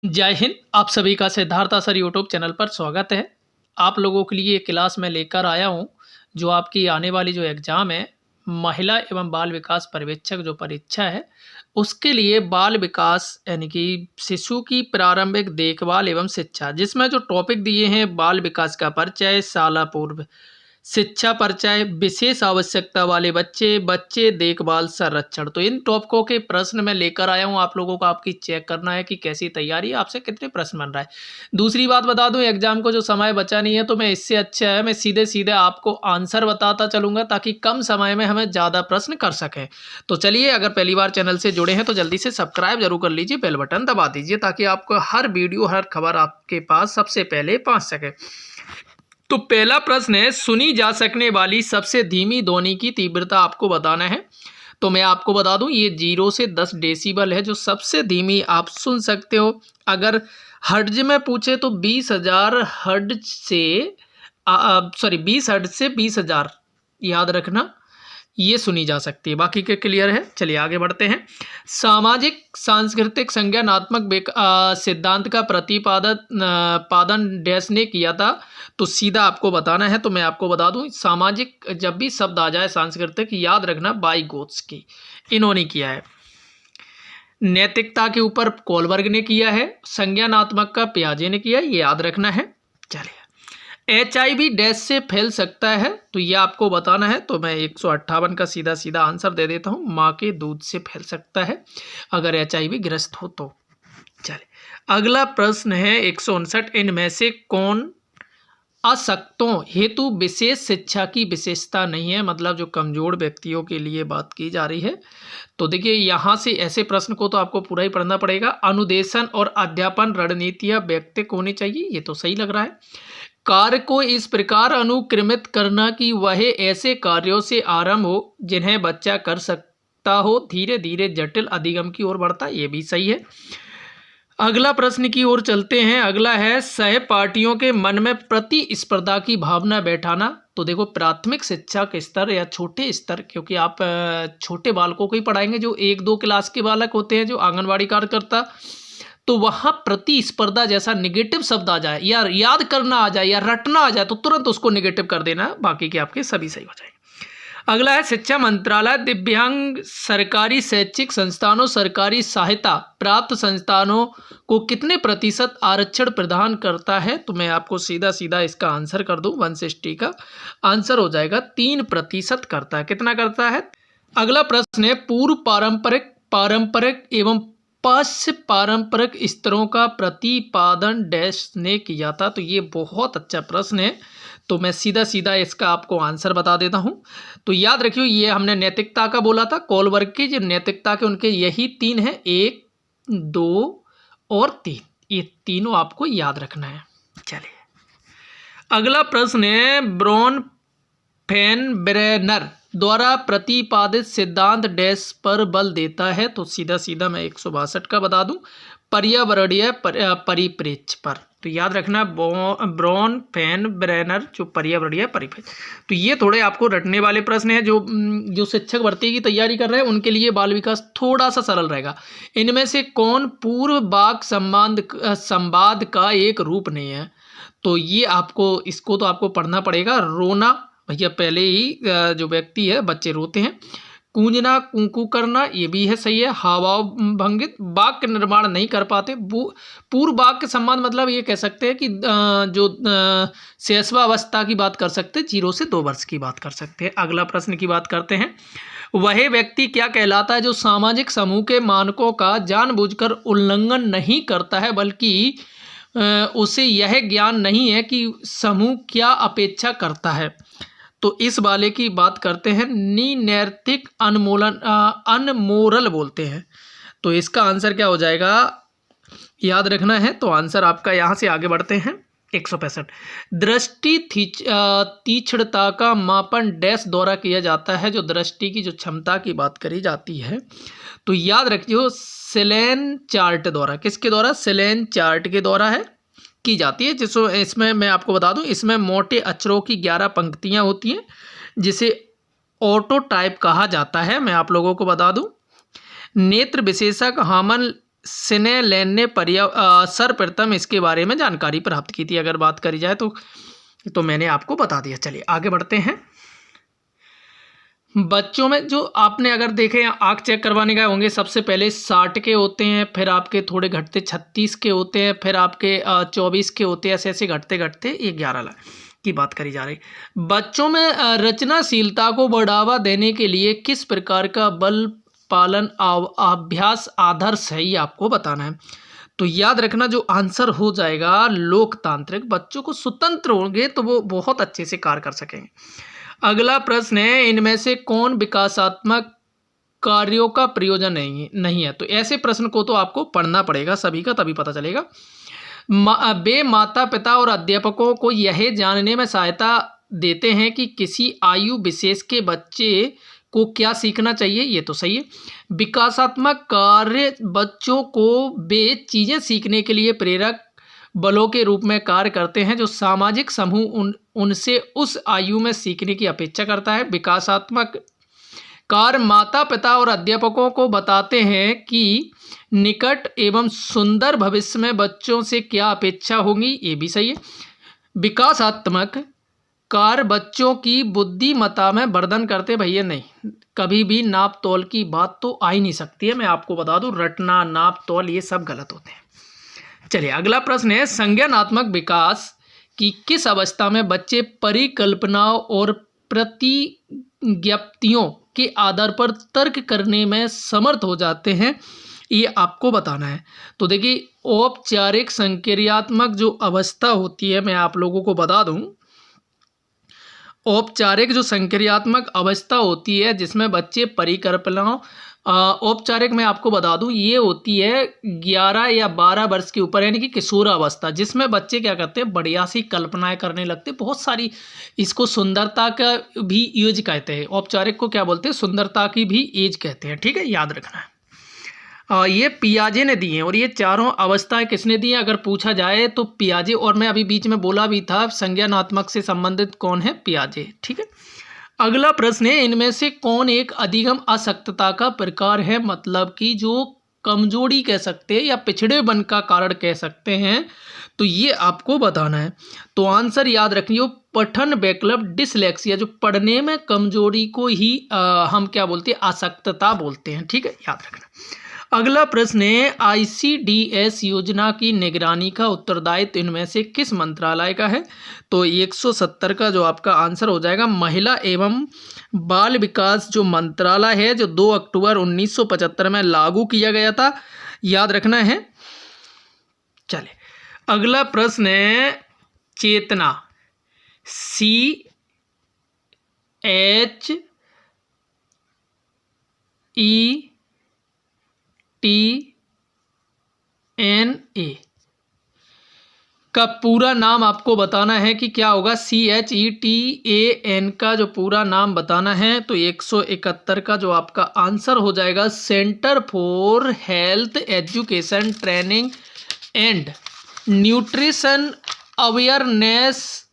जय हिंद। आप सभी का सिद्धार्थ सर यूट्यूब चैनल पर स्वागत है। आप लोगों के लिए एक क्लास में लेकर आया हूं जो आपकी आने वाली जो एग्ज़ाम है महिला एवं बाल विकास पर्यवेक्षक जो परीक्षा है उसके लिए बाल विकास यानी कि शिशु की प्रारंभिक देखभाल एवं शिक्षा, जिसमें जो टॉपिक दिए हैं बाल विकास का परिचय, शाला पूर्व शिक्षा परिचय, विशेष आवश्यकता वाले बच्चे, बच्चे देखभाल संरक्षण। तो इन टॉपिकों के प्रश्न मैं लेकर आया हूं। आप लोगों को आपकी चेक करना है कि कैसी तैयारी है, आपसे कितने प्रश्न बन रहा है। दूसरी बात बता दूं, एग्जाम को जो समय बचा नहीं है तो मैं इससे अच्छा है मैं सीधे सीधे आपको आंसर बताता चलूंगा ताकि कम समय में हमें ज़्यादा प्रश्न कर सकें। तो चलिए, अगर पहली बार चैनल से जुड़े हैं तो जल्दी से सब्सक्राइब जरूर कर लीजिए, बेल बटन दबा दीजिए ताकि आपको हर वीडियो हर खबर आपके पास सबसे पहले पहुंच सके। तो पहला प्रश्न है, सुनी जा सकने वाली सबसे धीमी ध्वनि की तीव्रता आपको बताना है। तो मैं आपको बता दूं ये 0 से 10 डेसिबल है जो सबसे धीमी आप सुन सकते हो। अगर हर्ट्ज में पूछे तो 20,000 हर्ट्ज से 20 हर्ट्ज से 20,000 याद रखना, ये सुनी जा सकती है। बाकी के क्लियर है। चलिए आगे बढ़ते हैं। सामाजिक सांस्कृतिक संज्ञानात्मक सिद्धांत का पादन डैश ने किया था। तो सीधा आपको बताना है। तो मैं आपको बता दूं, सामाजिक जब भी शब्द आ जाए सांस्कृतिक याद रखना वाइगोत्स्की इन्होंने किया है। नैतिकता के ऊपर कोलबर्ग ने किया है। संज्ञानात्मक का पियाजे ने किया है, ये याद रखना है। चलिए, HIV डैश से फैल सकता है तो ये आपको बताना है। तो मैं 158 का सीधा सीधा आंसर दे देता हूँ, माँ के दूध से फैल सकता है अगर HIV ग्रस्त हो तो। चलिए, अगला प्रश्न है 159, इनमें से कौन अशक्तों हेतु विशेष शिक्षा की विशेषता नहीं है, मतलब जो कमजोर व्यक्तियों के लिए बात की जा रही है। तो देखिए, यहाँ से ऐसे प्रश्न को तो आपको पूरा ही पढ़ना पड़ेगा। अनुदेशन और अध्यापन रणनीतियाँ व्यक्तिक होनी चाहिए, ये तो सही लग रहा है। कार्य को इस प्रकार अनुक्रमित करना कि वह ऐसे कार्यों से आरंभ हो जिन्हें बच्चा कर सकता हो, धीरे धीरे जटिल अधिगम की ओर बढ़ता, ये भी सही है। अगला प्रश्न की ओर चलते हैं। अगला है, सहपाठियों के मन में प्रतिस्पर्धा की भावना बैठाना। तो देखो, प्राथमिक शिक्षा के स्तर या छोटे स्तर, क्योंकि आप छोटे बालकों को ही पढ़ाएंगे जो 1-2 क्लास के बालक होते हैं, जो आंगनवाड़ी कार्यकर्ता, तो वहाँ प्रतिस्पर्धा जैसा निगेटिव शब्द आ जाए या याद करना आ जाए या रटना आ जाए तो तुरंत उसको निगेटिव कर देना, बाकी के आपके सभी सही हो जाएंगे। अगला है, शिक्षा मंत्रालय दिव्यांग सरकारी शैक्षिक संस्थानों, सरकारी सहायता प्राप्त संस्थानों को कितने प्रतिशत आरक्षण प्रदान करता है। तो मैं आपको सीधा सीधा इसका आंसर कर दूं, 160 का आंसर हो जाएगा 3% करता है। कितना करता है? अगला प्रश्न है, पूर्व पारंपरिक पारंपरिक एवं पश्च पारंपरिक स्तरों का प्रतिपादन डैश ने किया था। तो ये बहुत अच्छा प्रश्न है। तो मैं सीधा सीधा इसका आपको आंसर बता देता हूँ। तो याद रखियो, ये हमने नैतिकता का बोला था, कोलबर्ग की जो नैतिकता के उनके यही 3 हैं, 1, 2 और 3, ये तीनों आपको याद रखना है। चलिए, अगला प्रश्न है, ब्रॉन फेनब्रेनर द्वारा प्रतिपादित सिद्धांत डैश पर बल देता है। तो सीधा सीधा मैं 162 का बता दूं, पर्यावरणीय परिप्रेक्ष्य पर। तो याद रखना, ब्रॉन फेनब्रेनर जो पर्यावरणीय परिप्रेक्ष्य। तो ये थोड़े आपको रटने वाले प्रश्न हैं। जो शिक्षक भर्ती की तैयारी कर रहे हैं उनके लिए बाल विकास थोड़ा सा सरल रहेगा। इनमें से कौन पूर्व वाक् संवाद का एक रूप नहीं है? तो ये आपको, इसको तो आपको पढ़ना पड़ेगा। रोना, भैया पहले ही जो व्यक्ति है बच्चे रोते हैं। कूंजना, कूकू करना, ये भी है, सही है। हावाव भंगित, वाक्य निर्माण नहीं कर पाते। पूर्व वाक्य संबंध मतलब ये कह सकते हैं कि जो शैशवावस्था की बात कर सकते हैं, 0 से 2 वर्ष की बात कर सकते हैं। अगला प्रश्न की बात करते हैं, वह व्यक्ति क्या कहलाता है जो सामाजिक समूह के मानकों का जानबूझकर उल्लंघन नहीं करता है बल्कि उसे यह ज्ञान नहीं है कि समूह क्या अपेक्षा करता है। तो इस वाले की बात करते हैं, नैतिक अनमोरल बोलते हैं। तो इसका आंसर क्या हो जाएगा, याद रखना है। तो आंसर आपका, यहाँ से आगे बढ़ते हैं, 165। दृष्टि तीक्ष्णता का मापन डैश द्वारा किया जाता है। जो दृष्टि की जो क्षमता की बात करी जाती है तो याद रखियो, सेलेन चार्ट द्वारा। किसके द्वारा? सेलेन चार्ट के द्वारा है की जाती है। जिसको इसमें मैं आपको बता दूं, इसमें मोटे अक्षरों की 11 पंक्तियां होती हैं जिसे ऑटो टाइप कहा जाता है। मैं आप लोगों को बता दूं, नेत्र विशेषज्ञ हामन सिनेलेन ने सर्वप्रथम इसके बारे में जानकारी प्राप्त की थी? अगर बात करी जाए तो मैंने आपको बता दिया। चलिए आगे बढ़ते हैं। बच्चों में जो आपने अगर देखे आँख चेक करवाने गए होंगे, सबसे पहले 60 के होते हैं, फिर आपके थोड़े घटते 36 के होते हैं, फिर आपके 24 के होते हैं, ऐसे ऐसे घटते घटते 11 लाख की बात करी जा रही। बच्चों में रचनाशीलता को बढ़ावा देने के लिए किस प्रकार का बल पालन अभ्यास आदर्श है, ये आपको बताना है। तो याद रखना जो आंसर हो जाएगा लोकतांत्रिक। बच्चों को स्वतंत्र होंगे तो वो बहुत अच्छे से कार्य कर सकेंगे। अगला प्रश्न है, इनमें से कौन विकासात्मक कार्यों का प्रयोजन नहीं है? तो ऐसे प्रश्न को तो आपको पढ़ना पड़ेगा सभी का, तभी पता चलेगा। वे माता पिता और अध्यापकों को यह जानने में सहायता देते हैं कि किसी आयु विशेष के बच्चे को क्या सीखना चाहिए, ये तो सही है। विकासात्मक कार्य बच्चों को वे चीज़ें सीखने के लिए प्रेरक बलों के रूप में कार्य करते हैं जो सामाजिक समूह उनसे उस आयु में सीखने की अपेक्षा करता है। विकासात्मक कार्य माता पिता और अध्यापकों को बताते हैं कि निकट एवं सुंदर भविष्य में बच्चों से क्या अपेक्षा होगी, ये भी सही है। विकासात्मक कार्य बच्चों की बुद्धिमत्ता में वर्धन करते, भैया नहीं, कभी भी नाप तोल की बात तो आ ही नहीं सकती है। मैं आपको बता दूं, रटना नाप तोल ये सब गलत होते हैं। चलिए अगला प्रश्न है, संज्ञानात्मक विकास की किस अवस्था में बच्चे परिकल्पनाओं और प्रतिज्ञप्तियों के आधार पर तर्क करने में समर्थ हो जाते हैं, ये आपको बताना है। तो देखिए औपचारिक संक्रियात्मक जो अवस्था होती है, मैं आप लोगों को बता दूं, औपचारिक जो संक्रियात्मक अवस्था होती है जिसमें बच्चे परिकल्पनाओं, औपचारिक मैं आपको बता दूं ये होती है 11 या 12 वर्ष के ऊपर, यानी कि किशोरावस्था, जिसमें बच्चे क्या करते हैं, बढ़िया सी कल्पनाएं करने लगते हैं, बहुत सारी। इसको सुंदरता का भी एज कहते हैं, औपचारिक को क्या बोलते हैं, सुंदरता की भी एज कहते हैं, ठीक है, याद रखना है। ये पियाजे ने दी हैं, और ये चारों अवस्थाएं किसने दी हैं अगर पूछा जाए तो पियाजे। और मैं अभी बीच में बोला भी था संज्ञानात्मक से संबंधित कौन है, पियाजे, ठीक है। अगला प्रश्न है, इनमें से कौन एक अधिगम अशक्तता का प्रकार है, मतलब कि जो कमजोरी कह सकते हैं या पिछड़ेपन का कारण कह सकते हैं, तो ये आपको बताना है। तो आंसर याद रखिए, पठन वैकल्प डिसलेक्सिया, जो पढ़ने में कमजोरी को ही हम क्या बोलते हैं, अशक्तता बोलते हैं, ठीक है, याद रखना। अगला प्रश्न है, ICDS योजना की निगरानी का उत्तरदायित्व इनमें से किस मंत्रालय का है? तो 170 का जो आपका आंसर हो जाएगा महिला एवं बाल विकास जो मंत्रालय है, जो 2 अक्टूबर 1975 में लागू किया गया था, याद रखना है। चले अगला प्रश्न है, चेतना CHETNA का पूरा नाम आपको बताना है कि क्या होगा। CHETAN का जो पूरा नाम बताना है, तो 171 का जो आपका आंसर हो जाएगा centre for health education training and nutrition awareness,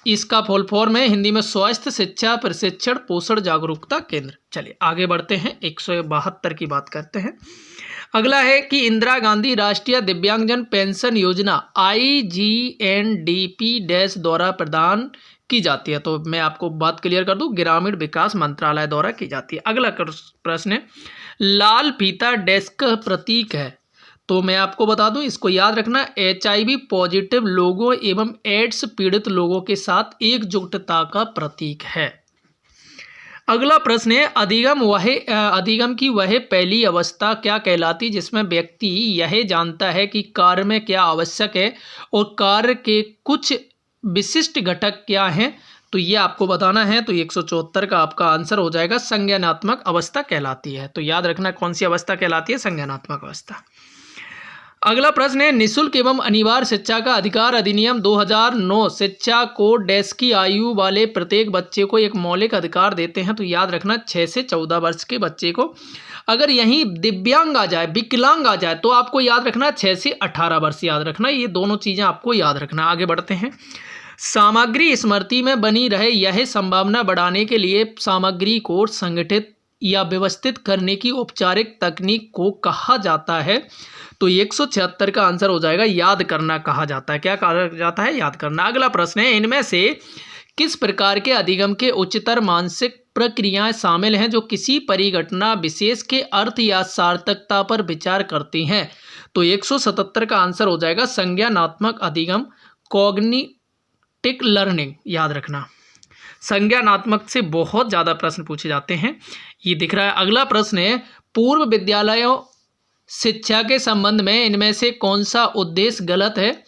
इसका फुल फॉर्म है हिंदी में स्वास्थ्य शिक्षा प्रशिक्षण पोषण जागरूकता केंद्र। चलिए आगे बढ़ते हैं, 172 की बात करते हैं। अगला है कि इंदिरा गांधी राष्ट्रीय दिव्यांगजन पेंशन योजना IGNDP डैश द्वारा प्रदान की जाती है। तो मैं आपको बात क्लियर कर दूं, ग्रामीण विकास मंत्रालय द्वारा की जाती है। अगला प्रश्न है, लाल फीता डैश का प्रतीक है, तो मैं आपको बता दूं, इसको याद रखना, HIV पॉजिटिव लोगों एवं एड्स पीड़ित लोगों के साथ एकजुटता का प्रतीक है। अगला प्रश्न है, अधिगम की वह पहली अवस्था क्या कहलाती जिसमें व्यक्ति यह जानता है कि कार्य में क्या आवश्यक है और कार्य के कुछ विशिष्ट घटक क्या हैं, तो ये आपको बताना है। तो 174 का आपका आंसर हो जाएगा संज्ञानात्मक अवस्था कहलाती है। तो याद रखना कौन सी अवस्था कहलाती है, संज्ञानात्मक अवस्था। अगला प्रश्न है, निःशुल्क एवं अनिवार्य शिक्षा का अधिकार अधिनियम 2009 शिक्षा को डैश की आयु वाले प्रत्येक बच्चे को एक मौलिक अधिकार देते हैं। तो याद रखना 6 से 14 वर्ष के बच्चे को। अगर यहीं दिव्यांग आ जाए, विकलांग आ जाए, तो आपको याद रखना 6 से 18 वर्ष, याद रखना, ये दोनों चीज़ें आपको याद रखना। आगे बढ़ते हैं, सामग्री स्मृति में बनी रहे यह संभावना बढ़ाने के लिए सामग्री को संगठित या व्यवस्थित करने की औपचारिक तकनीक को कहा जाता है? तो 176 का आंसर हो जाएगा याद करना कहा जाता है। क्या कहा जाता है? याद करना। अगला प्रश्न है, इनमें से किस प्रकार के अधिगम के उच्चतर मानसिक प्रक्रियाएं शामिल हैं जो किसी परिघटना विशेष के अर्थ या सार्थकता पर विचार करती हैं? तो 177 का आंसर हो जाएगा संज्ञानात्मक अधिगम, कॉग्निटिव लर्निंग। याद रखना, संज्ञानात्मक से बहुत ज़्यादा प्रश्न पूछे जाते हैं, ये दिख रहा है। अगला प्रश्न है, पूर्व विद्यालयों शिक्षा के संबंध में इनमें से कौन सा उद्देश्य गलत है,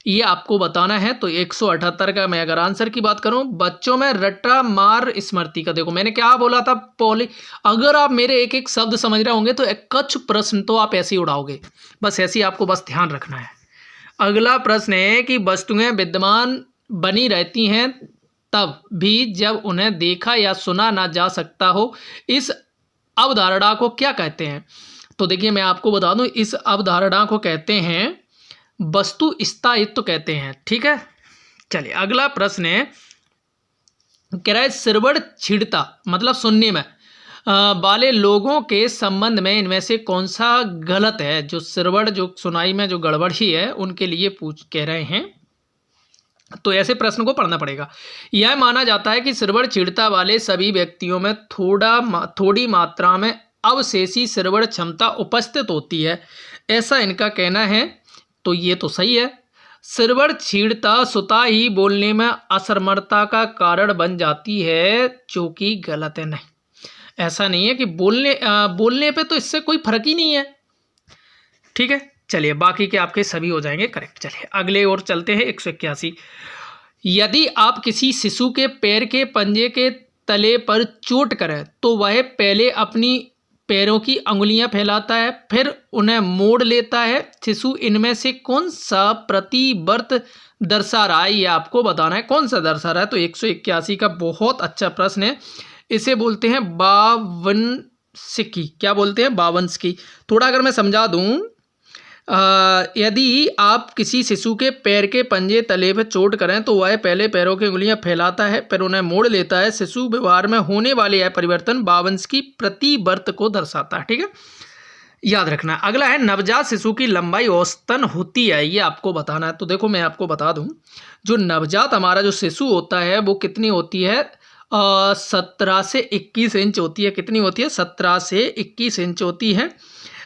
ये आपको बताना है। तो 178 का मैं अगर आंसर की बात करूं, बच्चों में रट्टा मार स्मृति का, देखो मैंने क्या बोला था पॉली, अगर आप मेरे एक एक शब्द समझ रहे होंगे तो एक कुछ प्रश्न तो आप ऐसे ही उड़ाओगे, बस ऐसे ही आपको बस ध्यान रखना है। अगला प्रश्न है कि वस्तुएं विद्यमान बनी रहती हैं तब भी जब उन्हें देखा या सुना ना जा सकता हो, इस अवधारणा को क्या कहते हैं? तो देखिए मैं आपको बता दूं, इस अवधारणा को कहते हैं वस्तु स्थायित्व कहते हैं। ठीक है, चलिए अगला प्रश्न है, कह रहा है सिरवड़ छिड़ता मतलब सुनने में वाले लोगों के संबंध में इनमें से कौन सा गलत है? जो सिरवड़, जो सुनाई में जो गड़बड़ी है उनके लिए कह रहे हैं, तो ऐसे प्रश्न को पढ़ना पड़ेगा। यह माना जाता है कि सिरवड़ छिड़ता वाले सभी व्यक्तियों में थोड़ी मात्रा में अवशेषी सिरवड़ क्षमता उपस्थित होती है, ऐसा इनका कहना है। तो ये तो सही है। सिरवड़ छीड़ता स्वतः ही बोलने में असमर्थता का कारण बन जाती है, जो कि गलत है। नहीं, ऐसा नहीं है कि बोलने पे तो इससे कोई फर्क ही नहीं है। ठीक है, चलिए बाकी के आपके सभी हो जाएंगे करेक्ट। चलिए अगले और चलते हैं। 181, यदि आप किसी शिशु के पैर के पंजे के तले पर चोट करें तो वह पहले अपनी पैरों की अंगुलियां फैलाता है, फिर उन्हें मोड़ लेता है। शिशु इनमें से कौन सा प्रतिवर्त दर्शा रहा है, ये आपको बताना है कौन सा दर्शा रहा है। तो 181 का बहुत अच्छा प्रश्न है, इसे बोलते हैं बावनसिकी। क्या बोलते हैं? बावनसिकी। थोड़ा अगर मैं समझा दूं, यदि आप किसी शिशु के पैर के पंजे तले पर चोट करें तो वह पहले पैरों की उंगलियां फैलाता है, फिर उन्हें मोड़ लेता है। शिशु व्यवहार में होने वाले यह परिवर्तन बावनसिकी प्रतिवर्त को दर्शाता है। ठीक है, याद रखना। अगला है, नवजात शिशु की लंबाई औसतन होती है, ये आपको बताना है। तो देखो मैं आपको बता दूं, जो नवजात हमारा जो शिशु होता है वो कितनी होती है? 17 से 21 इंच होती है। कितनी होती है? 17 से 21 इंच होती है।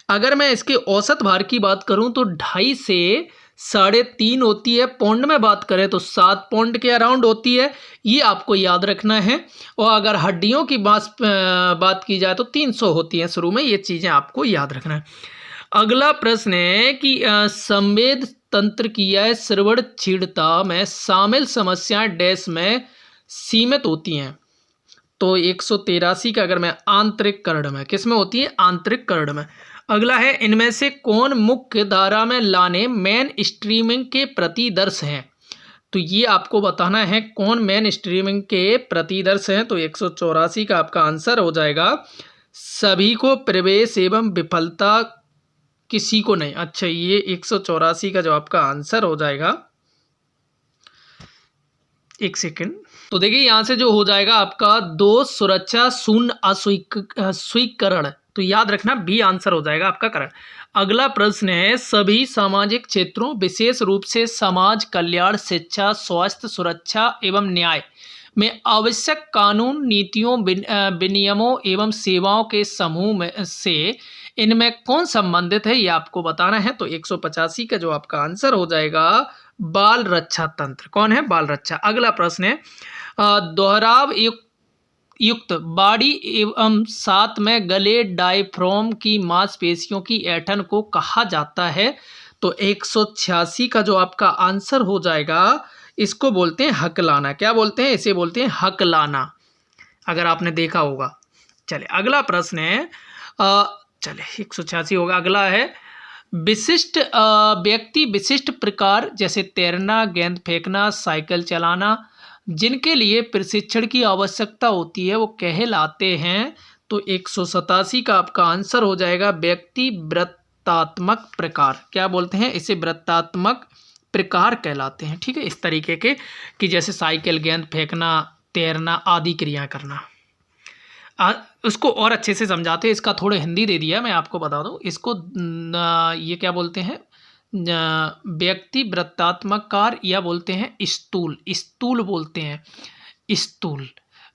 अगर मैं इसके औसत भार की बात करूं तो 2.5 से 3.5 होती है। पौंड में बात करें तो 7 पौंड के अराउंड होती है, ये आपको याद रखना है। और अगर हड्डियों की बात की जाए तो 300 होती है शुरू में, ये चीज़ें आपको याद रखना है। अगला प्रश्न है कि संवेद तंत्र की यह सिरवड़ छीड़ता में शामिल समस्याएं डैश में सीमित होती हैं। तो 183 का अगर मैं आंतरिक कर्ण में, किस में होती है? आंतरिक कर्ण में। अगला है, इनमें से कौन मुख्य धारा में लाने मेन स्ट्रीमिंग के प्रतिदर्श हैं? तो ये आपको बताना है कौन मेन स्ट्रीमिंग के प्रतिदर्श हैं। तो 184 का आपका आंसर हो जाएगा सभी को प्रवेश एवं विफलता, किसी को नहीं। अच्छा, ये 184 का जो आपका आंसर हो जाएगा, एक सेकेंड, तो देखिए यहाँ से जो हो जाएगा आपका 2 सुरक्षा, 0 अस्वीकरण। तो याद रखना बी आंसर हो जाएगा आपका करण। अगला प्रश्न है, सभी सामाजिक क्षेत्रों विशेष रूप से समाज कल्याण, शिक्षा, स्वास्थ्य, सुरक्षा एवं न्याय में आवश्यक कानून, नीतियों, विनियमों एवं सेवाओं के समूह में से इनमें कौन संबंधित है, ये आपको बताना है। तो 185 का जो आपका आंसर हो जाएगा बाल रक्षा तंत्र। कौन है? बाल रक्षा। अगला प्रश्न है, दोहराव युक्त बॉडी एवं साथ में गले डायफ्राम की मांसपेशियों की ऐंठन को कहा जाता है। तो 186 का जो आपका आंसर हो जाएगा, इसको बोलते हैं हकलाना। क्या बोलते हैं? इसे बोलते हैं हकलाना, अगर आपने देखा होगा। चले अगला प्रश्न है, चले 186 होगा। अगला है, विशिष्ट व्यक्ति विशिष्ट प्रकार जैसे तैरना, गेंद फेंकना, साइकिल चलाना, जिनके लिए प्रशिक्षण की आवश्यकता होती है वो कहलाते हैं। तो 187 का आपका आंसर हो जाएगा व्यक्ति वृत्तात्मक प्रकार। क्या बोलते हैं? इसे वृत्तात्मक प्रकार कहलाते हैं। ठीक है, इस तरीके के कि जैसे साइकिल, गेंद फेंकना, तैरना आदि क्रिया करना। उसको और अच्छे से समझाते हैं, इसका थोड़ा हिंदी दे दिया मैं आपको बता दूं। इसको ये क्या बोलते हैं, व्यक्ति वृत्तात्मक कार्य या बोलते हैं स्थूल, स्थूल बोलते हैं, स्थूल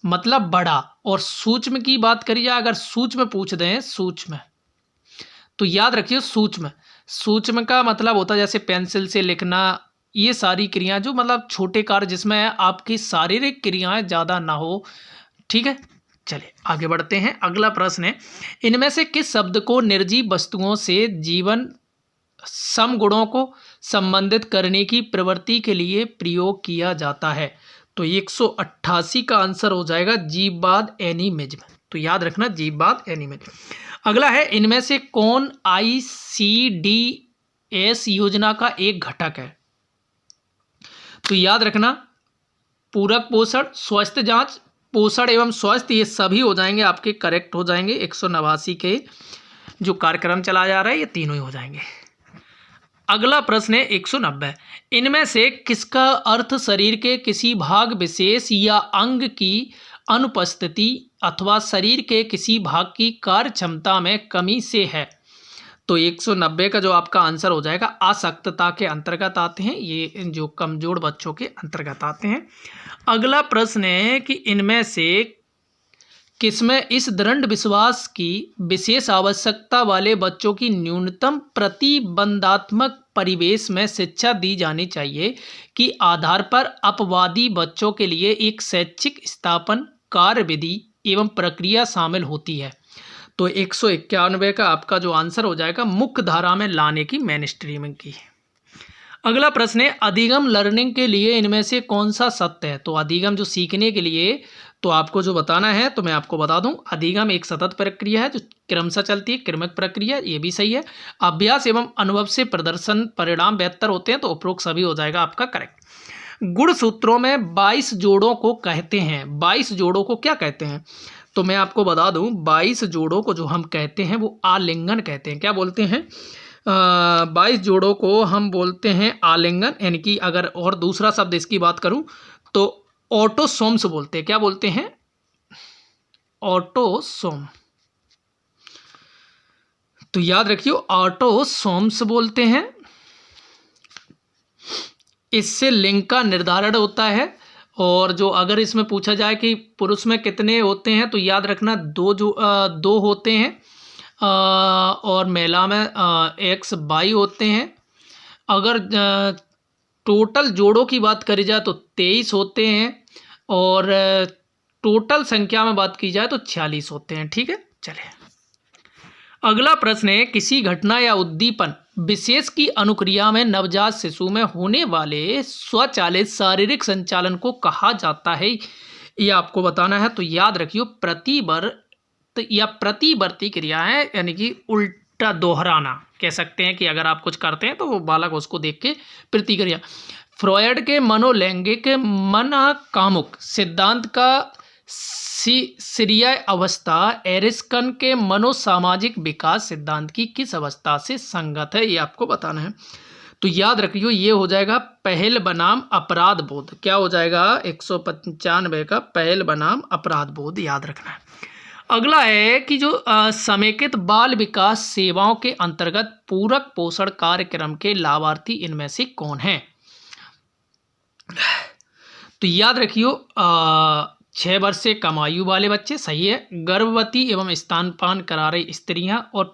मतलब बड़ा। और सूक्ष्म की बात करी जाए, अगर सूक्ष्म पूछ दें, सूक्ष्म तो याद रखिए सूक्ष्म, सूक्ष्म का मतलब होता है जैसे पेंसिल से लिखना, ये सारी क्रियाएं जो मतलब छोटे कार्य जिसमें आपकी शारीरिक क्रियाएं ज़्यादा ना हो। ठीक है, चलिए आगे बढ़ते हैं। अगला प्रश्न है, इनमें से किस शब्द को निर्जीव वस्तुओं से जीवन समगुणों को संबंधित करने की प्रवृत्ति के लिए प्रयोग किया जाता है? तो 188 का आंसर हो जाएगा जीववाद, एनिमिज्म। तो याद रखना जीववाद, एनिमिज्म। अगला है, इनमें से कौन ICDS योजना का एक घटक है? तो याद रखना पूरक पोषण, स्वास्थ्य जांच, पोषण एवं स्वास्थ्य, ये सभी हो जाएंगे आपके करेक्ट हो जाएंगे। 189 के जो कार्यक्रम चला जा रहा है ये तीनों ही हो जाएंगे। अगला प्रश्न है 190, इनमें से किसका अर्थ शरीर के किसी भाग विशेष या अंग की अनुपस्थिति अथवा शरीर के किसी भाग की कार्य क्षमता में कमी से है? तो 190 का जो आपका आंसर हो जाएगा अशक्तता के अंतर्गत आते हैं, ये जो कमजोर बच्चों के अंतर्गत आते हैं। अगला प्रश्न है कि इनमें से किसमें इस दृढ़ विश्वास की विशेष आवश्यकता वाले बच्चों की न्यूनतम प्रतिबंधात्मक परिवेश में शिक्षा दी जानी चाहिए कि आधार पर अपवादी बच्चों के लिए एक शैक्षिक स्थापन कार्यविधि एवं प्रक्रिया शामिल होती है? तो 191 का आपका जो आंसर हो जाएगा मुख्य धारा में लाने की, मेन स्ट्रीमिंग की। अगला प्रश्न है, अधिगम लर्निंग के लिए इनमें से कौन सा सत्य है? तो अधिगम जो सीखने के लिए, तो आपको जो बताना है तो मैं आपको बता दूं, अधिगम एक सतत प्रक्रिया है जो क्रमशः चलती है, क्रमिक प्रक्रिया, ये भी सही है। अभ्यास एवं अनुभव से प्रदर्शन परिणाम बेहतर होते हैं, तो उपरोक्त सभी हो जाएगा आपका करेक्ट। गुण सूत्रों में 22 जोड़ों को कहते हैं, 22 जोड़ों को क्या कहते हैं? तो मैं आपको बता दूं 22 जोड़ों को जो हम कहते हैं वो आलिंगन कहते हैं। क्या बोलते हैं? 22 जोड़ों को हम बोलते हैं आलिंगन, यानी कि अगर और दूसरा शब्द इसकी बात करूं तो ऑटोसोम्स बोलते हैं। क्या बोलते हैं? ऑटोसोम। तो याद रखिए ऑटोसोम्स बोलते हैं। इससे लिंग का निर्धारण होता है। और जो अगर इसमें पूछा जाए कि पुरुष में कितने होते हैं, तो याद रखना दो होते हैं, और महिला में XY होते हैं। अगर टोटल जोड़ों की बात करी जाए तो 23 होते हैं, और टोटल संख्या में बात की जाए तो 46 होते हैं। ठीक है, चलिए अगला प्रश्न है, किसी घटना या उद्दीपन विशेष की अनुक्रिया में नवजात शिशु में होने वाले स्वचालित शारीरिक संचालन को कहा जाता है? ये आपको बताना है। तो याद रखिए प्रतिवर्त या प्रतिवर्ती क्रिया है, यानी कि उल्टा दोहराना कह सकते हैं कि अगर आप कुछ करते हैं तो वो बालक उसको देख के प्रतिक्रिया। फ्रॉयड के मनोलैंगिक मन कामुक सिद्धांत का सीरियाई अवस्था एरिस्टन के मनोसामाजिक विकास सिद्धांत की किस अवस्था से संगत है? ये आपको बताना है। तो याद रखिए ये हो जाएगा पहल बनाम अपराध बोध। क्या हो जाएगा? 195 का पहल बनाम अपराध बोध याद रखना है। अगला है कि जो समेकित बाल विकास सेवाओं के अंतर्गत पूरक पोषण कार्यक्रम के लाभार्थी इनमें से कौन है? तो याद रखियो 6 वर्ष से कम आयु वाले बच्चे, सही है। गर्भवती एवं स्तनपान करा रही स्त्रियां और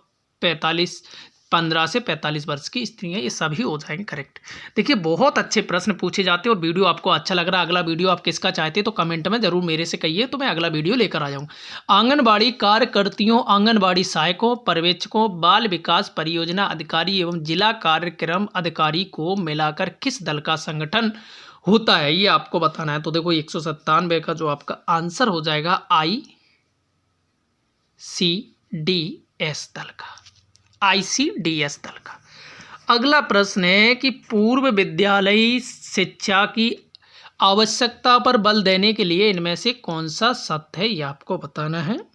15 से 45 वर्ष की स्त्रियां, ये सभी हो जाएंगे करेक्ट। देखिए बहुत अच्छे प्रश्न पूछे जाते हैं और वीडियो आपको अच्छा लग रहा है। अगला वीडियो आप किसका चाहते हैं तो कमेंट में जरूर मेरे से कहिए, तो मैं अगला वीडियो लेकर आ जाऊँ। आंगनबाड़ी कार्यकर्तियों, आंगनबाड़ी सहायकों, पर्यवेक्षकों, बाल विकास परियोजना अधिकारी एवं जिला कार्यक्रम अधिकारी को मिलाकर किस दल का संगठन होता है? ये आपको बताना है। तो देखो 197 का जो आपका आंसर हो जाएगा ICDS दल का, ICDS दल का। अगला प्रश्न है कि पूर्व विद्यालयी शिक्षा की आवश्यकता पर बल देने के लिए इनमें से कौन सा सत्य है? ये आपको बताना है।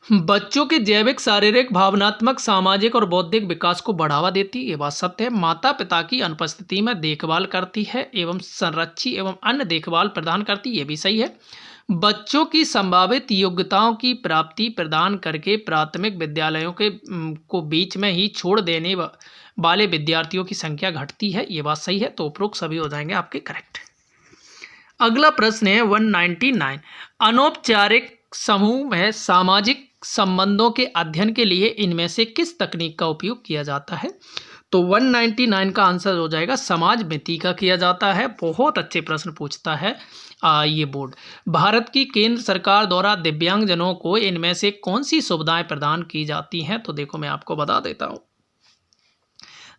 बच्चों के जैविक, शारीरिक, भावनात्मक, सामाजिक और बौद्धिक विकास को बढ़ावा देती है, ये बात सत्य है। माता पिता की अनुपस्थिति में देखभाल करती है एवं संरक्षी एवं अन्य देखभाल प्रदान करती है, ये भी सही है। बच्चों की संभावित योग्यताओं की प्राप्ति प्रदान करके प्राथमिक विद्यालयों के को बीच में ही छोड़ देने वाले विद्यार्थियों की संख्या घटती है। ये बात सही है, तो उपरोक्त सभी हो जाएंगे आपके करेक्ट। अगला प्रश्न है 199। अनौपचारिक समूह में सामाजिक संबंधों के अध्ययन के लिए इनमें से किस तकनीक का उपयोग किया जाता है? तो 199 का आंसर हो जाएगा समाज मिति का किया जाता है। बहुत अच्छे प्रश्न पूछता है ये बोर्ड। भारत की केंद्र सरकार द्वारा दिव्यांगजनों को इनमें से कौन सी सुविधाएं प्रदान की जाती हैं? तो देखो मैं आपको बता देता हूं।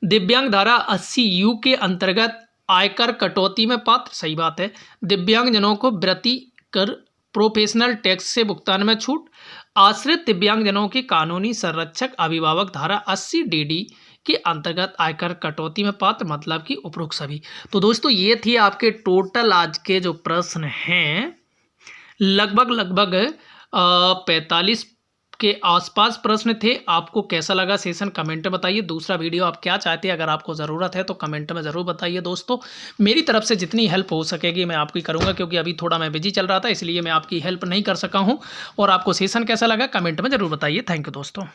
दिव्यांग धारा 80U के अंतर्गत आयकर कटौती में पात्र, सही बात है। दिव्यांगजनों को वृत्ति कर, प्रोफेशनल टैक्स से भुगतान में छूट, आश्रित दिव्यांगजनों की कानूनी संरक्षक अभिभावक धारा 80DD के अंतर्गत आयकर कटौती में पात्र, मतलब कि उपरोक्त सभी। तो दोस्तों ये थी आपके टोटल आज के जो प्रश्न हैं, लगभग 45 के आसपास प्रश्न थे। आपको कैसा लगा सेशन कमेंट में बताइए। दूसरा वीडियो आप क्या चाहते हैं, अगर आपको ज़रूरत है तो कमेंट में ज़रूर बताइए दोस्तों। मेरी तरफ से जितनी हेल्प हो सकेगी मैं आपकी करूंगा, क्योंकि अभी थोड़ा मैं बिजी चल रहा था, इसलिए मैं आपकी हेल्प नहीं कर सका हूं। और आपको सेशन कैसा लगा कमेंट में ज़रूर बताइए। थैंक यू दोस्तों।